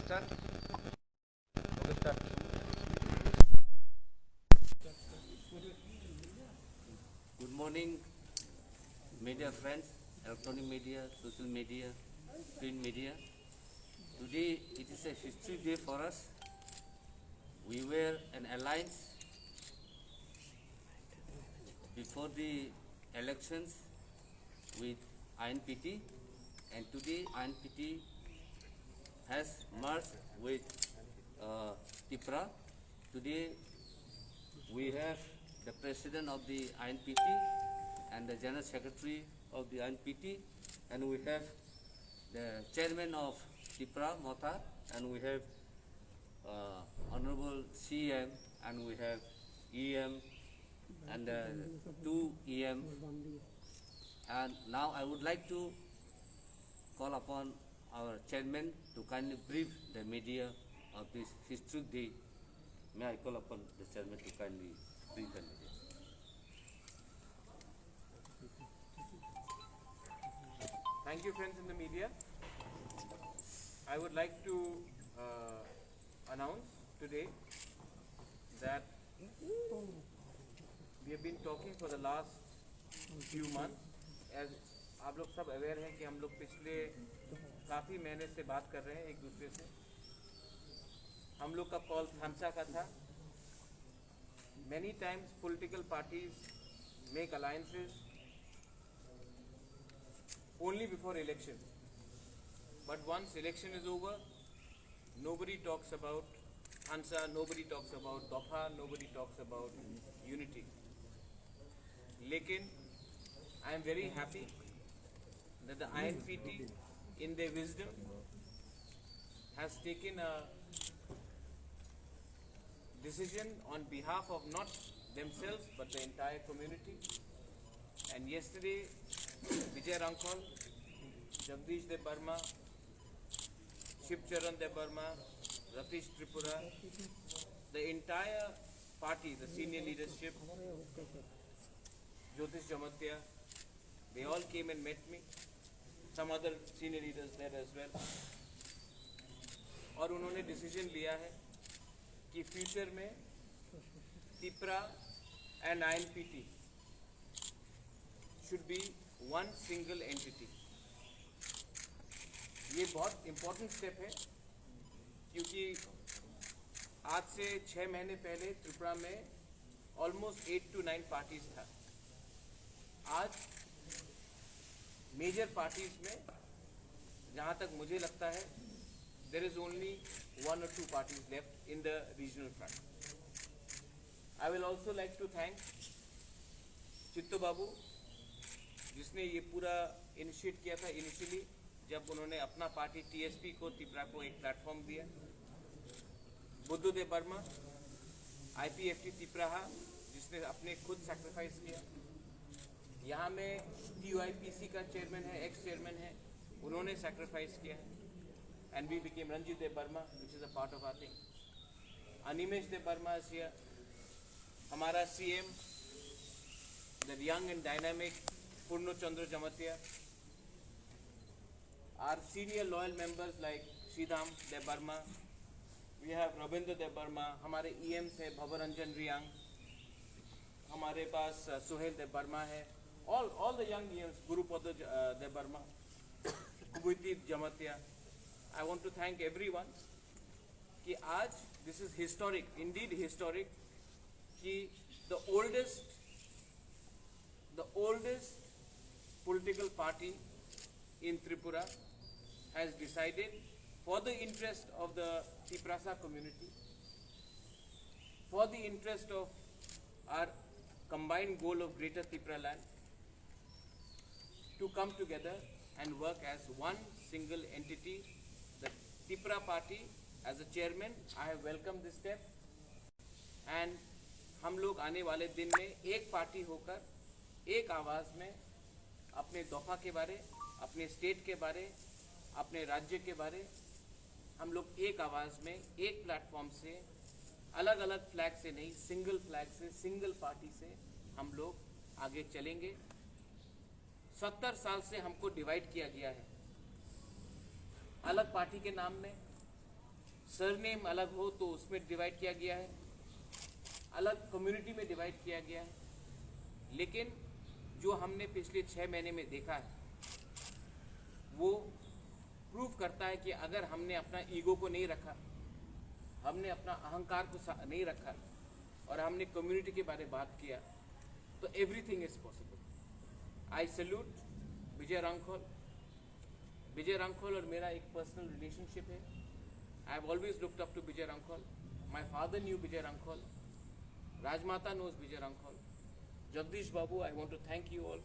start? Okay, start. Good morning, media friends, electronic media, social media, print media. Today it is a history day for us. We were an alliance before the elections with INPT, and today INPT has merged with TIPRA. Today we have the president of the INPT and the general secretary of the INPT, and we have the chairman of TIPRA, Mothar, and we have Honorable CM, and we have EM, and two EM. And now I would like to call upon our chairman to kindly brief the media of this historic day. May I call upon the chairman to kindly brief the media? Thank you, friends in the media. I would like to announce today that we have been talking for the last few months. As आप लोग सब aware हैं कि हम लोग पिछले काफ़ी महीने से बात कर रहे हैं एक दूसरे से. हम लोग का कॉल थामसा का था. Many times political parties make alliances only before election. But once election is over, nobody talks about Hansa, nobody talks about Dofa, nobody talks about unity. Lekin, I am very happy that the INPT, in their wisdom, has taken a decision on behalf of not themselves but the entire community. And yesterday, Vijay Rankol, Jagdish De Burma, Shivcharan De Burma, Ratish Tripura, the entire party, the senior leadership, Jyotish Jamatya, they all came and met me. Some other senior leaders there as well. और उन्होंने decision लिया है कि future में TIPRA and INPT should be one single entity. ये बहुत important step है क्योंकि आज से 6 महीने पहले त्रिपुरा में ऑलमोस्ट 8 to 9 पार्टीज था. आज मेजर पार्टीज में जहाँ तक मुझे लगता है there is only 1 or 2 parties left in the regional front. I will also like to thank Chittu बाबू जिसने ये पूरा इनिशिएट किया था इनिशियली जब उन्होंने अपना पार्टी TSP को त्रिपुरा को एक प्लेटफॉर्म दिया. बुद्धू दे बर्मा IPFT त्रिपुरा जिसने अपने खुद सैक्रिफाइस किया. यहाँ में TUIPC का चेयरमैन है, एक्स चेयरमैन है, उन्होंने सैक्रिफाइस किया है. And we became Ranjit De Burma, which is a part of our thing. Animesh De Burma is here. हमारा CM, the young and dynamic Purno Chandra Jamatya. Our senior loyal members like Shidham De Burma. We have Rabindra De Burma. हमारे EMs है Bhavaranjan Riang. हमारे पास Suhail De Burma है. All the young EMs, Gurupada De Burma, Kubuiti Jamatya. I want to thank everyone कि आज this is historic, indeed historic, कि the oldest political party in Tripura has decided for the interest of the Tiprasa community, for the interest of our combined goal of Greater Tripura land, to come together and work as one single entity. The TIPRA party, as a chairman, I have welcomed this step. And हम लोग आने वाले दिन में एक party होकर एक आवाज़ में अपने दफा के बारे, अपने स्टेट के बारे, अपने राज्य के बारे, हम लोग एक आवाज़ में एक प्लेटफॉर्म से अलग अलग फ्लैग से नहीं, सिंगल फ्लैग से, सिंगल पार्टी से हम लोग आगे चलेंगे. 70 साल से हमको डिवाइड किया गया है अलग पार्टी के नाम में, सरनेम अलग हो तो उसमें डिवाइड किया गया है, अलग कम्युनिटी में डिवाइड किया गया है। लेकिन जो हमने पिछले 6 महीने में देखा है वो प्रूव करता है कि अगर हमने अपना ईगो को नहीं रखा, हमने अपना अहंकार को नहीं रखा और हमने कम्युनिटी के बारे में बात किया तो everything is possible. I salute Vijay Rankhol. Vijay Rankhol और मेरा एक पर्सनल रिलेशनशिप है। I have always looked up to Vijay Rankhol. My father knew Vijay Rankhol, Rajmata knows Vijay Rankhol. Jagdish Babu, I want to thank you all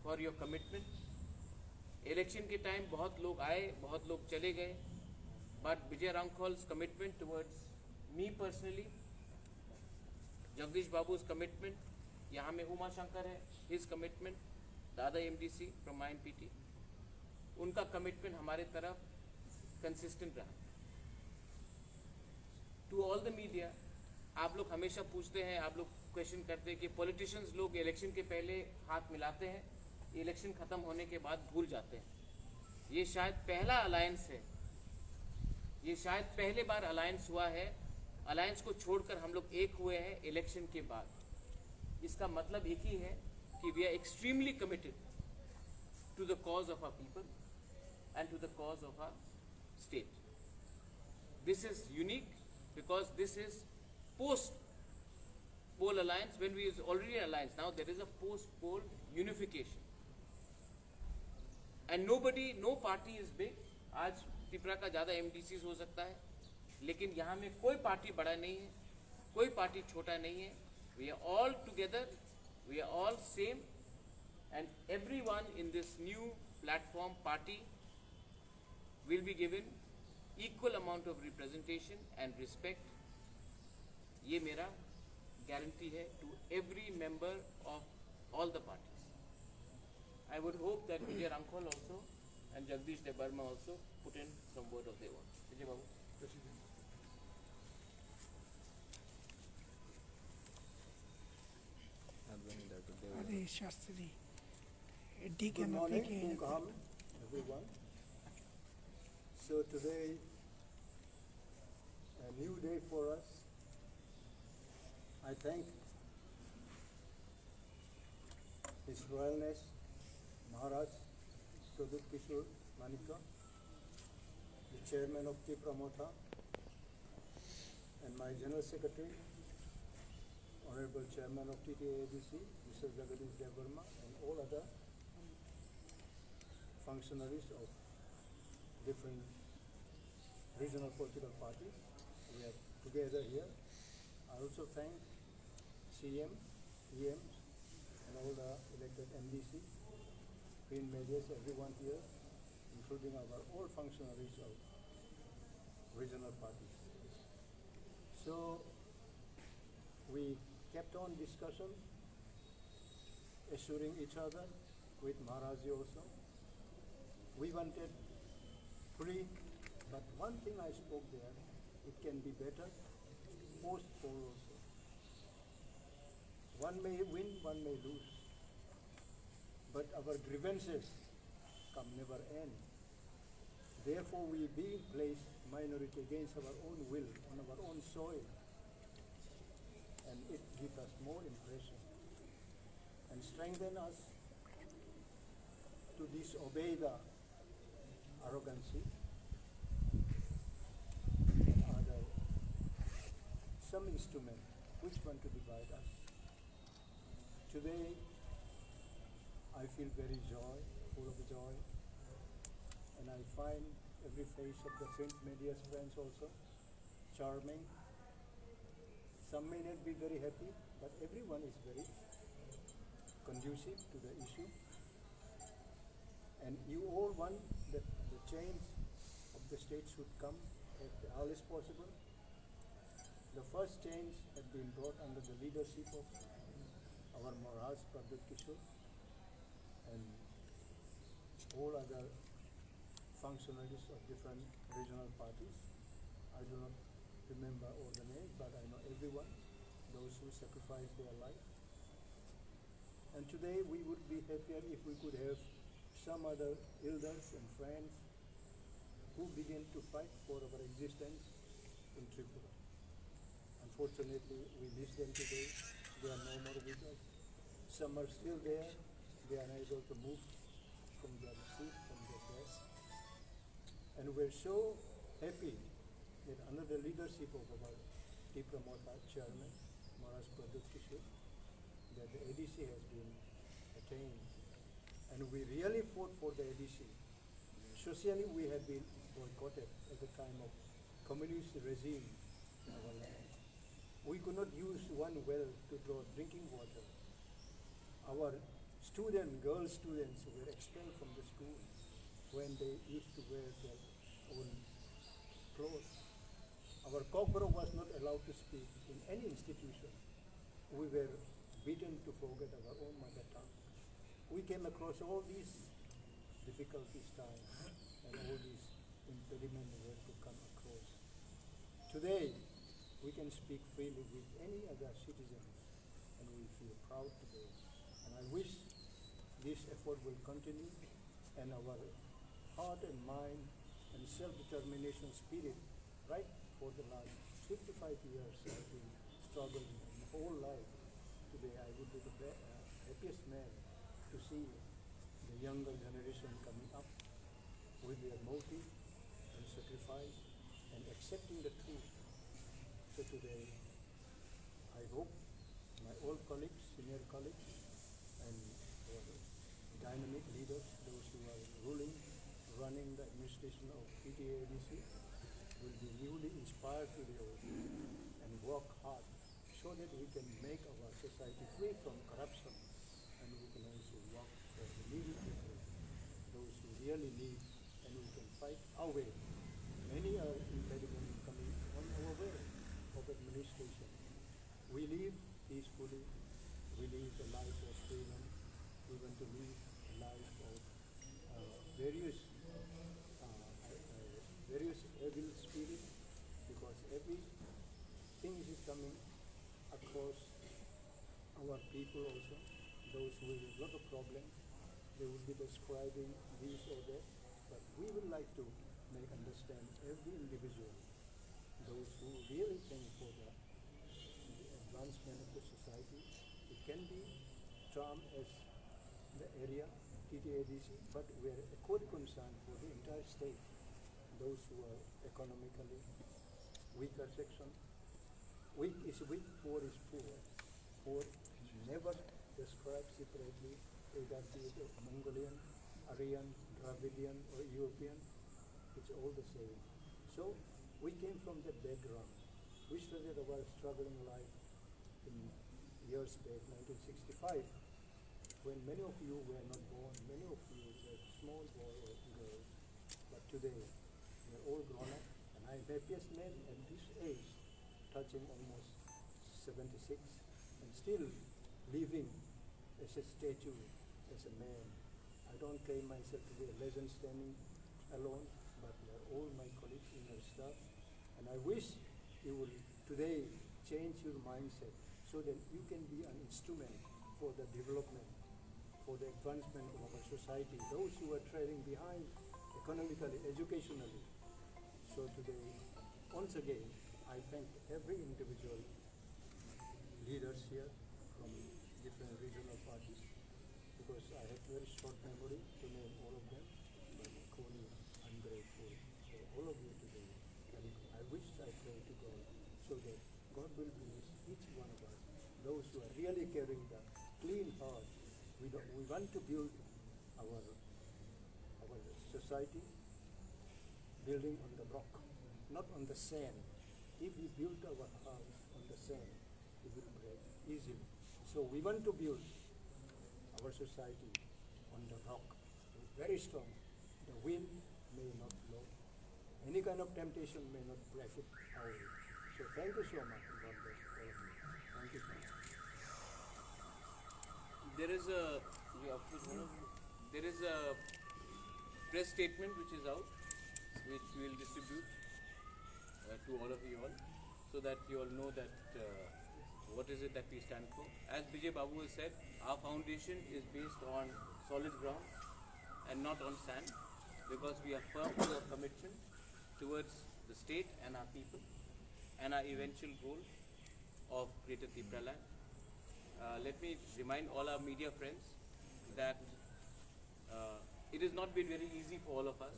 for your commitment. Election के टाइम बहुत लोग आए, बहुत लोग चले गए, but Vijay Rankhol's commitment towards me personally, Jagdish Babu's commitment, यहाँ में उमा शंकर है, हिज कमिटमेंट, दादा एमडीसी फ्रॉम INPT, उनका कमिटमेंट हमारे तरफ कंसिस्टेंट रहा। टू ऑल द मीडिया, आप लोग हमेशा पूछते हैं, आप लोग क्वेश्चन करते हैं कि पॉलिटिशियंस लोग इलेक्शन के पहले हाथ मिलाते हैं, इलेक्शन खत्म होने के बाद भूल जाते हैं। ये शायद पहला अलायंस है, ये शायद पहले बार अलायंस हुआ है, अलायंस को छोड़कर हम लोग एक हुए हैं इलेक्शन के बाद। इसका मतलब एक ही है कि we are extremely committed to the cause of our people and to the cause of our state. This is unique because this is post poll alliance. When we is already an alliance, now there is a post poll unification and nobody, no party is big. आज त्रिपुरा का ज़्यादा MDCs हो सकता है, लेकिन यहाँ में कोई पार्टी बड़ा नहीं है, कोई पार्टी छोटा नहीं है। We are all together, we are all same, and everyone in this new platform party will be given equal amount of representation and respect. ये मेरा guarantee है to every member of all the parties. I would hope that Vijay Rankhol also and Jagdish Debarma also put in some word of their own. Vijay Babu. अरे Shastri D के Good मत morning, के Kumkam, everyone. So today, a new day for us. I thank His Royalness Maharaj Pradut Kishore Manika, the Chairman of the Pramotha, and my General Secretary, Honorable Chairman of TTADC, Mr. Jagadish Devarma, and all other functionaries of different regional political parties. We are together here. I also thank CM, EMs, and all the elected MDC, print medias, everyone here, including our all functionaries of regional parties. So we kept on discussion, assuring each other with Maharaji also. We wanted free, but one thing I spoke there, it can be better post-poll also. One may win, one may lose, but our grievances come never end. Therefore we being placed minority against our own will, on our own soil, and it gives us more impression and strengthen us to disobey the arrogancy and other some instrument which want to divide us. Today I feel very full of joy, and I find every face of the print media's friends also charming. Some may not be very happy, but everyone is very conducive to the issue. And you all want that the change of the state should come at the earliest possible. The first change had been brought under the leadership of our Maharaj Pradut Kishore and all other functionaries of different regional parties. I do not remember all the names, but I know everyone, those who sacrificed their life. And today we would be happier if we could have some other elders and friends who began to fight for our existence in Tripura. Unfortunately, we miss them today. They are no more with us. Some are still there. They are unable to move from their seat, from their desk. And we're so happy that under the leadership of our Tripura Mota chairman, Maharaj Pradip Kishore, that the ADC has been attained. And we really fought for the ADC. Socially, we had been boycotted at the time of communist regime in our land. We could not use one well to draw drinking water. Our girl students were expelled from the school when they used to wear their own clothes. Our Kokbro was not allowed to speak in any institution. We were beaten to forget our own mother tongue. We came across all these difficulties times and all these impediments were to come across. Today, we can speak freely with any other citizens and we feel proud today. And I wish this effort will continue and our heart and mind and self-determination spirit, right for the last 55 years I've been struggling my whole life. Today I would be the happiest man to see the younger generation coming up with their motive and sacrifice and accepting the truth. So today, I hope my old colleagues, senior colleagues, and our dynamic leaders, those who are running the administration of PTADC, will be newly inspired today also and work hard so that we can make our society free from corruption and we can also work for the needy people, those who really need, and we can fight our way. Many are impediments coming on our way of administration. We live peacefully, we live a life of freedom, we want to live a life of various evil spirits, because everything is coming across our people also, those who have a lot of problems, they will be describing this or that, but we would like to make understand every individual, those who really think for the advancement of the society. It can be termed as the area, TTADC, but we are equally concerned for the entire state, those who are economically weaker section. Weak is weak, poor is poor. Poor is never described separately, either be it Mongolian, Aryan, Dravidian or European, it's all the same. So we came from that background. We started our struggling life in years back, 1965, when many of you were not born, many of you were small boys or girls, but today we're all grown up, and I'm happiest man at this age, touching almost 76, and still living as a statue, as a man. I don't claim myself to be a legend standing alone, but we are all my colleagues in our staff, and I wish you will today change your mindset so that you can be an instrument for the development, for the advancement of our society, those who are trailing behind economically, educationally. So today, once again, I thank every individual leaders here from different regional parties, because I have very short memory to name all of them, but equally I'm grateful for all of you today. And I wish, I pray to God, so that God will bless each one of us, those who are really carrying the clean heart. We want to build our society building on the rock, not on the sand. If we build our house on the sand, it will break easily. So we want to build our society on the rock, very strong. The wind may not blow. Any kind of temptation may not break it away. So thank you so much. God bless all of you. Thank you so much. There is a press statement which is out, which we will distribute to all of you all, so that you all know that what is it that we stand for. As Bijay Babu has said, our foundation is based on solid ground and not on sand, because we are firm to our commitment state and our people and our eventual goal of Greater Tripura land. Let me remind all our media friends that it has not been very easy for all of us.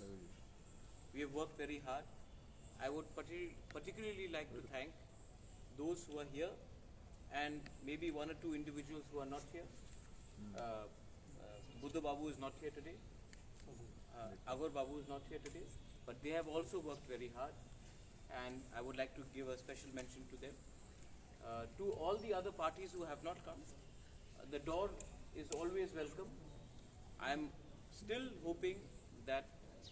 We have worked very hard. I would particularly like to thank those who are here and maybe one or two individuals who are not here. Buddha Babu is not here today. Agor Babu is not here today. But they have also worked very hard, and I would like to give a special mention to them. To all the other parties who have not come, the door is always welcome. I am still hoping that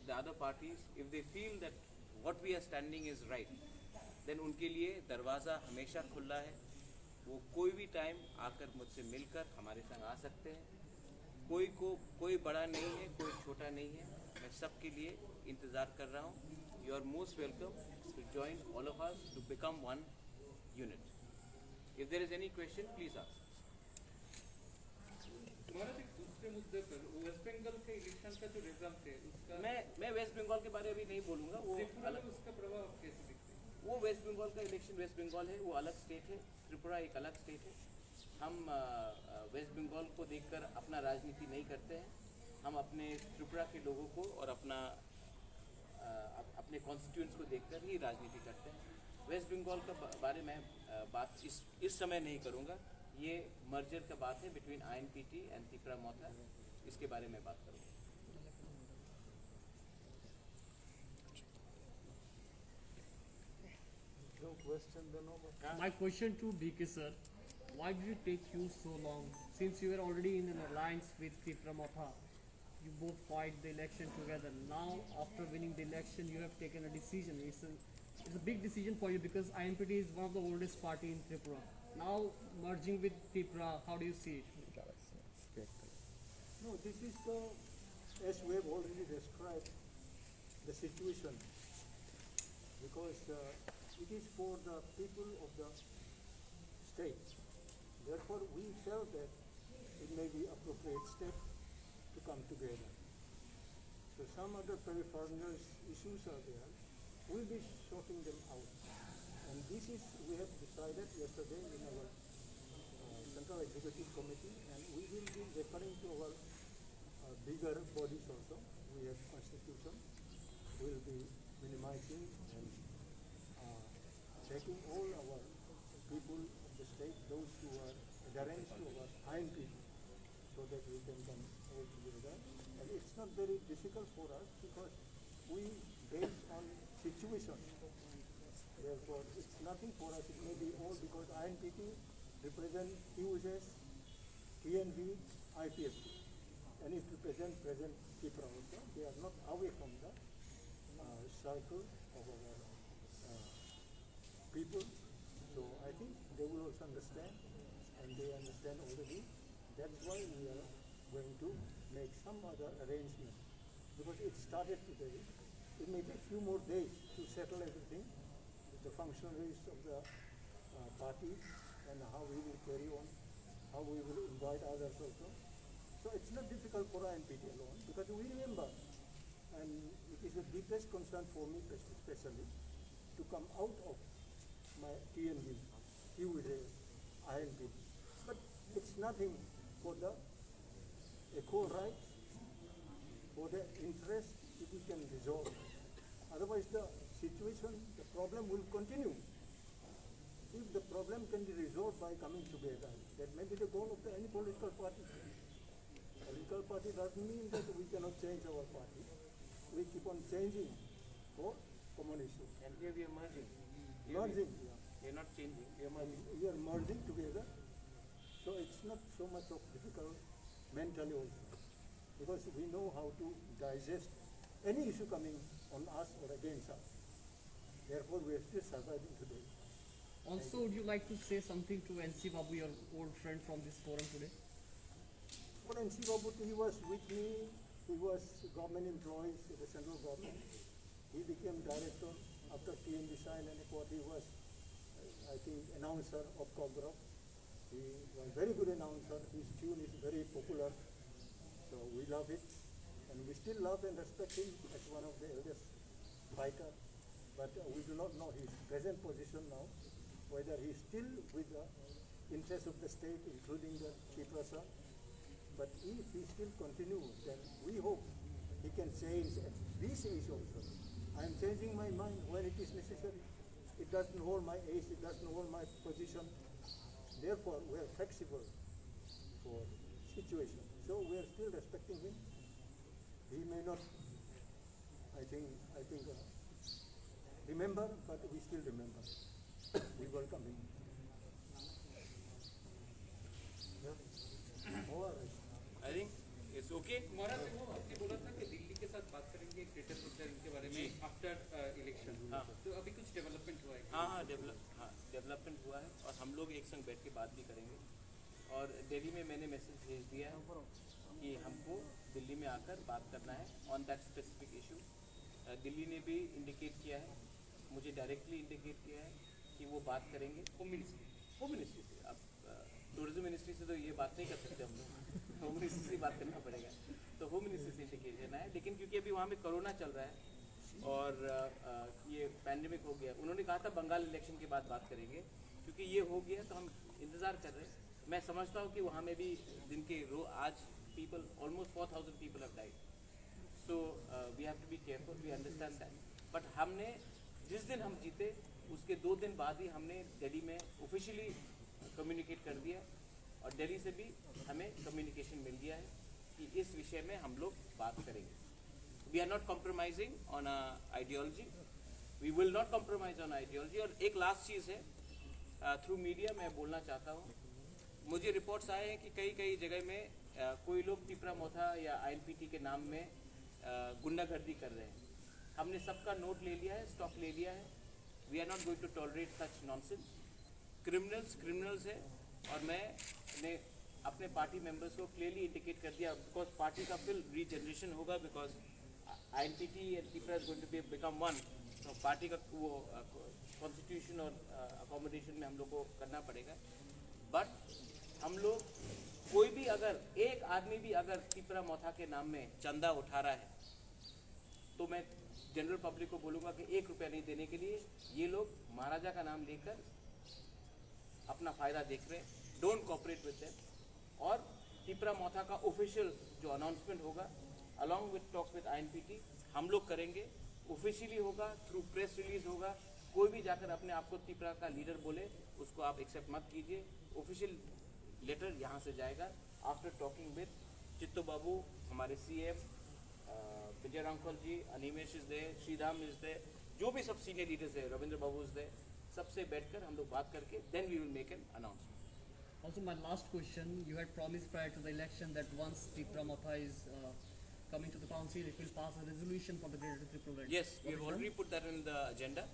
the other parties, if they feel that what we are standing is right, then उनके लिए दरवाज़ा हमेशा खुला है. वो कोई भी time आकर मुझसे मिलकर हमारे संग आ सकते हैं. कोई बड़ा नहीं है, कोई छोटा नहीं है. मैं सबके लिए इंतज़ार कर रहा हूँ. You are most welcome to join all of us to become one unit. If there is any question, please ask. महाराज एक दूसरे मुद्दे पर वेस्ट बंगाल के इलेक्शन का जो रिजल्ट है उसका मैं वेस्ट बंगाल के बारे में अभी नहीं बोलूँगा. वो त्रिपुरा अलग, में उसका प्रभाव कैसे दिखता है? वो वेस्ट बंगाल का इलेक्शन वेस्ट बंगाल है, वो अलग स्टेट है. त्रिपुरा एक अलग स्टेट है. हम वेस्ट बंगाल को देखकर अपना राजनीति नहीं करते हैं. हम अपने त्रिपुरा के लोगों को और अपने कॉन्स्टिट्यूंट्स को देखकर ही राजनीति करते हैं. वेस्ट बंगाल का बारे में बात इस समय नहीं करूँगा. ये मर्जर का बात है बिटवीन INPT एंड त्रिपुरा मोथा. इसके बारे में बात करूँगा. No question, then over. My question to DK sir, why did it take you so long? Since you were already in an alliance with Tripura Motha, you both fight the election together. Now, after winning the election, you have taken a decision. It's a big decision for you because INPT is one of the oldest party in Tripura. Now, merging with Tripura, how do you see it? No, this is the, as we have already described, the situation. Because it is for the people of the state. Therefore, we felt that it may be appropriate step to come together. So some other peripheral issues are there. We'll be sorting them out. And this is, we have decided yesterday in our Central Executive Committee, and we will be referring to our bigger bodies also. We have constitution. We'll be minimizing and taking all our people of the state, those who are adherents to our INPT, so that we can come all together. And it's not very difficult for us because we based on situation. Therefore, it's nothing for us. It may be all because INPT represent QSS, TNV, IPFT, and it represent present Tripura also. They are not away from the circle of our people. So I think they will also understand, and they understand already. That's why we are going to make some other arrangement. Because it started today, it may take few more days to settle everything with the functionaries of the party and how we will carry on, how we will invite others also. So it's not difficult for INPT alone because we remember, and it is the deepest concern for me especially, to come out of my TNV, QSS, INPT. But it's nothing for the equal rights, for the interest, if we can resolve. Otherwise the situation, the problem will continue. If the problem can be resolved by coming together, that may be the goal of any political party. Political party doesn't mean that we cannot change our party. We keep on changing for common issue. And here we are merging. Merging, We are not changing. We are merging. we are merging together. So it's not so much of difficult mentally also. Because we know how to digest any issue coming on us or against us. Therefore, we are still surviving today. Also, would you like to say something to NC Babu, your old friend from this forum today? For NC Babu, he was with me. He was government employee in the central government. He became director after TNV signed and what he was, I think, announcer of Cobra. He was a very good announcer. His tune is very popular. So we love it. And we still love and respect him as one of the eldest fighter. but we do not know his present position now, whether he is still with the interest of the state, including the Tiprasa. But if he still continues, then we hope he can change at this age also. I am changing my mind when it is necessary. It doesn't hold my age, it doesn't hold my position. Therefore, we are flexible for situation. So we are still respecting him. He may not, I think, remember, but we still remember. We welcome him. Yeah. All right. I think it's okay. महाराज आपने बोला था कि दिल्ली के साथ बात करेंगे greater Noida इनके बारे में आफ्टर इलेक्शन। हाँ। तो अभी कुछ डेवलपमेंट हुआ है? हाँ, डेवलपमेंट हुआ है और हम लोग एक संग बैठ के बात भी करेंगे। और दिल्ली में मैंने मैसेज भेज दिया है कि हमको दिल्ली में आकर बात करना है on that specific issue. Delhi ने भी इंडिकेट किया है, मुझे डायरेक्टली इंडिकेट किया है कि वो बात करेंगे होम मिनिस्ट्री से। अब टूरिज्म मिनिस्ट्री से तो ये बात नहीं कर सकते हम लोग, होम मिनिस्ट्री से बात करना पड़ेगा। तो होम मिनिस्ट्री से इंडिकेशन है, लेकिन क्योंकि अभी वहाँ पे कोरोना चल रहा है और ये पैंडेमिक हो गया, उन्होंने कहा था बंगाल इलेक्शन के बाद बात करेंगे। क्योंकि ये हो गया तो हम इंतज़ार कर रहे हैं। मैं समझता हूँ कि वहाँ में भी दिन के आज people almost 4000 people have died. So we have to be careful, we understand that. But हमने जिस दिन हम जीते उसके 2 दिन बाद ही हमने दिल्ली में ऑफिशियली कम्युनिकेट कर दिया और दिल्ली से भी हमें कम्युनिकेशन मिल गया है कि इस विषय में हम लोग बात करेंगे। We are not compromising on ideology, we will not compromise on ideology. और एक लास्ट चीज़ है, थ्रू मीडिया मैं बोलना चाहता हूँ, मुझे रिपोर्ट्स आए हैं कि कई जगह में कोई लोग टिपरा मोथा या INPT के नाम में गुंडागर्दी कर रहे हैं। हमने सबका नोट ले लिया है, स्टॉक ले लिया है। We are not going to tolerate such nonsense. Criminals है और मैंने अपने पार्टी मेंबर्स को क्लियरली इंडिकेट कर दिया, बिकॉज पार्टी का फिर रीजनरेशन होगा, because INPT and Tipra is going to become one. तो पार्टी का वो कॉन्स्टिट्यूशन और अकोमोडेशन में हम लोग को करना पड़ेगा। बट हम लोग कोई भी अगर एक आदमी भी अगर टिपरा मोथा के नाम में चंदा उठा रहा है तो मैं जनरल पब्लिक को बोलूँगा कि 1 रुपया नहीं देने के लिए ये लोग महाराजा का नाम लेकर अपना फ़ायदा देख रहे हैं। Don't cooperate with them. और टिपरा मोथा का ऑफिशियल जो अनाउंसमेंट होगा along with talk with INPT हम लोग करेंगे, ऑफिशियली होगा, थ्रू प्रेस रिलीज होगा। कोई भी जाकर अपने आप को टिपरा का लीडर बोले उसको आप एक्सेप्ट मत कीजिए। ऑफिशियल लेटर यहाँ से जाएगा after talking with Chitto babu, हमारे CM, Vijay Ramphal ji, Animesh is there, Shridham is there, जो भी सब सीनियर लीडर्स है, रविंद्र बाबू इज दे, सबसे बैठकर हम लोग बात करके then we will make an announcement. Also, my last question, you had promised prior to the election that once Tripura Motha is coming to the council, it will pass a resolution for the Greater Tripura Valley. Yes, we have already put that in the agenda.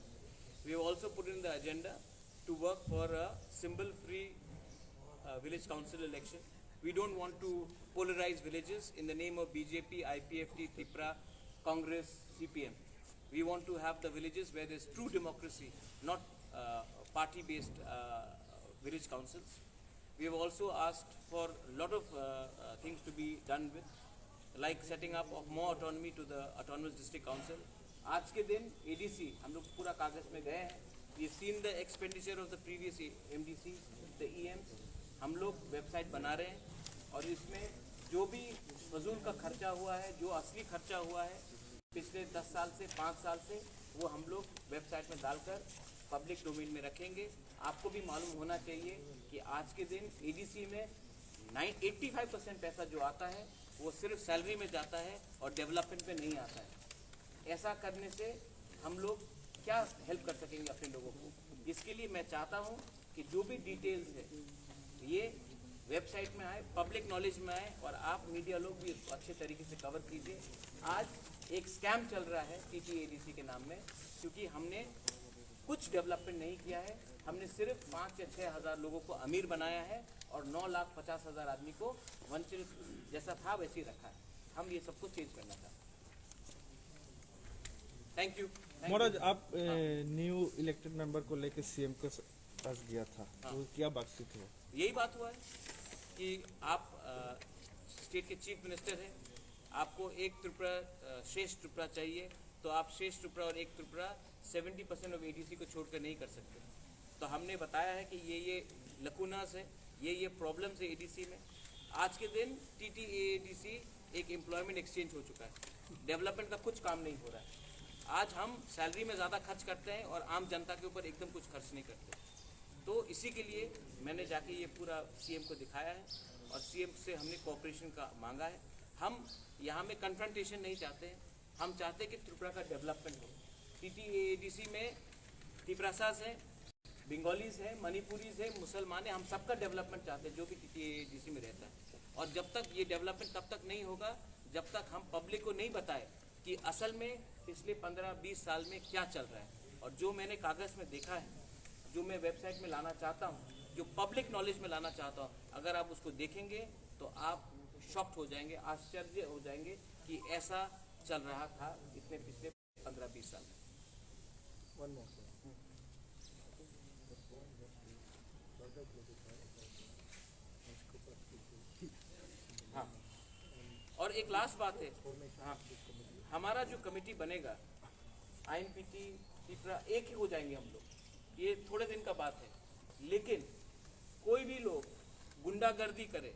We have also put in the agenda to work for a symbol-free village council election. We don't want to polarize villages in the name of BJP, IPFT, Tripura, Congress, CPM. We want to have the villages where there's true democracy, not party-based village councils. We have also asked for a lot of things to be done with, like setting up of more autonomy to the autonomous district council. आज के दिन ADC हम लोग पूरा कागज में गए हैं। We've seen the expenditure of the previous MDC, the EMs. हम लोग वेबसाइट बना रहे हैं और इसमें जो भी फजूल का खर्चा हुआ है, जो असली खर्चा हुआ है पिछले 10 साल से 5 साल से, वो हम लोग वेबसाइट में डालकर पब्लिक डोमेन में रखेंगे। आपको भी मालूम होना चाहिए कि आज के दिन ADC में 85% पैसा जो आता है वो सिर्फ सैलरी में जाता है और डेवलपमेंट में नहीं आता है। ऐसा करने से हम लोग क्या हेल्प कर सकेंगे अपने लोगों को? इसके लिए मैं चाहता हूँ कि जो भी डिटेल्स है ये वेबसाइट में आए, पब्लिक नॉलेज में आए और आप मीडिया लोग भी इसको अच्छे तरीके से कवर कीजिए। आज एक स्कैम चल रहा है TTADC के नाम में, क्योंकि हमने कुछ डेवलपमेंट नहीं किया है। हमने सिर्फ 5 या 6 हज़ार लोगों को अमीर बनाया है और 9,50,000 आदमी को वंचित जैसा था वैसे ही रखा है। हम ये सबको चेंज करना चाहते हैं। Thank you. महाराज, आप न्यू इलेक्टेड मेंबर को लेकर CM के पास गया था, तो क्या बातचीत हुआ? यही बात हुआ है कि आप स्टेट के चीफ मिनिस्टर हैं, आपको एक त्रिपुरा श्रेष्ठ त्रिपुरा चाहिए, तो आप शेष त्रिपुरा और एक त्रिपुरा 70% ऑफ एडीसी को छोड़कर नहीं कर सकते। तो हमने बताया है कि ये लकूनास है, ये प्रॉब्लम्स है एडीसी में। आज के दिन TTAADC एक एम्प्लॉयमेंट एक्सचेंज हो चुका है, डेवलपमेंट का कुछ काम नहीं हो रहा है। आज हम सैलरी में ज़्यादा खर्च करते हैं और आम जनता के ऊपर एकदम कुछ खर्च नहीं करते। तो इसी के लिए मैंने जाके ये पूरा CM को दिखाया है और CM से हमने कोऑपरेशन का मांगा है। हम यहाँ में कन्फ्रंटेशन नहीं चाहते हैं, हम चाहते हैं कि त्रिपुरा का डेवलपमेंट हो। TTAADC में तिफरासास हैं, बंगालीज हैं, मणिपुरीज हैं, मुसलमान हैं, हम सबका डेवलपमेंट चाहते हैं जो भी TTAADC में रहता है। और जब तक ये डेवलपमेंट तब तक नहीं होगा जब तक हम पब्लिक को नहीं बताए कि असल में पिछले 15-20 साल में क्या चल रहा है। और जो मैंने कागज़ में देखा है, जो मैं वेबसाइट में लाना चाहता हूँ, जो पब्लिक नॉलेज में लाना चाहता हूँ, अगर आप उसको देखेंगे तो आप शॉक्ड हो जाएंगे, आश्चर्य हो जाएंगे कि ऐसा चल रहा था इतने पिछले 15-20 साल में। One more thing. हाँ, और एक लास्ट बात है, हाँ, हमारा जो कमेटी बनेगा INPT त्रिपुरा एक ही हो जाएंगे हम लोग, ये थोड़े दिन का बात है। लेकिन कोई भी लोग गुंडागर्दी करे,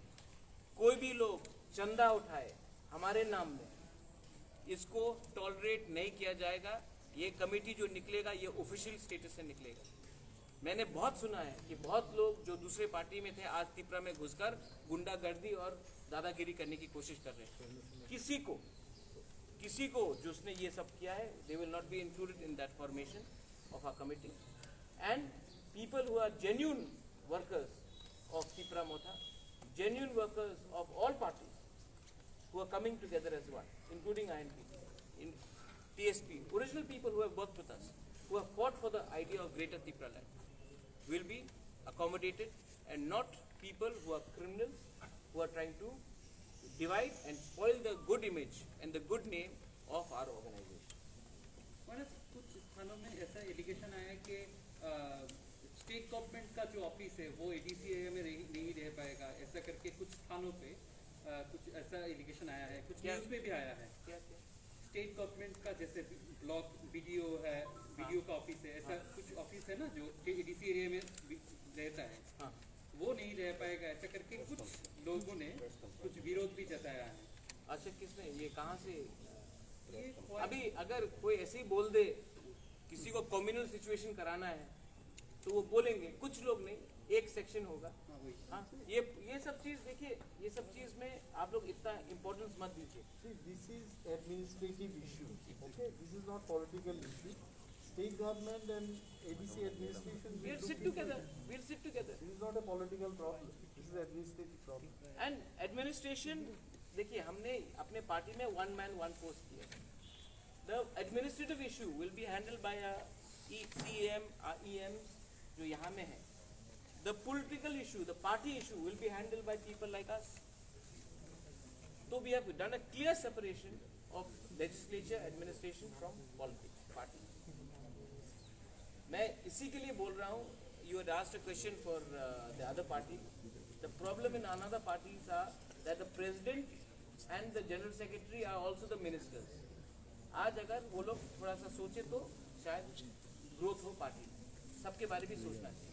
कोई भी लोग चंदा उठाए हमारे नाम में, इसको टॉलरेट नहीं किया जाएगा। ये कमेटी जो निकलेगा ये ऑफिशियल स्टेटस से निकलेगा। मैंने बहुत सुना है कि बहुत लोग जो दूसरे पार्टी में थे आज त्रिपुरा में घुसकर गुंडागर्दी और दादागिरी करने की कोशिश कर रहे हैं। किसी को जिसने ये सब किया है, they will not be included in that formation of our committee. And people who are genuine workers of Tripura Motha, genuine workers of all parties who are coming together as one, including INPT, in TSP, original people who have worked with us, who have fought for the idea of Greater Tripura land, will be accommodated, and not people who are criminals, who are trying to divide and spoil the good image and the good name of our organization. मतलब कुछ स्थानों में ऐसा allegation आया है कि state government का जो ऑफिस है वो ADC एरिया में नहीं रह पाएगा, ऐसा करके कुछ स्थानों पे कुछ ऐसा एलिगेशन आया है, कुछ न्यूज़ में भी आया है। क्या स्टेट गवर्नमेंट का जैसे ब्लॉक BDO है, BDO का ऑफिस है, ऐसा कुछ ऑफिस है ना जो ADC एरिया में रहता है, हाँ, वो नहीं रह पाएगा, ऐसा करके कुछ लोगों ने कुछ विरोध भी जताया है। अच्छा, किसने ये कहाँ से? ये अभी अगर कोई ऐसे ही बोल दे, किसी को कम्युनल सिचुएशन कराना है तो वो बोलेंगे, कुछ लोग नहीं, एक सेक्शन होगा। हाँ, वही। हाँ, ये सब चीज़ देखिए, ये सब चीज़ में आप लोग इतना इम्पोर्टेंस मत दीजिए। See, this is administrative issue. Okay, this is not political issue. State government and ADC administration will We'll look sit into together. it. We'll sit together. This is not a political problem. This is administrative problem. And administration, देखिए हमने अपने party में one man one post किया। The administrative issue will be handled by a CM, EMs जो यहाँ में है। The political issue, the party issue will be handled by people like us. So we have done a clear separation of legislature administration from politics, party. मैं इसी के लिए बोल रहा हूँ, you had asked a question for the other party. The problem in another parties are that the president and the general secretary are also the ministers. आज अगर वो लोग थोड़ा सा सोचे तो शायद ग्रोथ हो पार्टी, सबके बारे में सोचना चाहिए।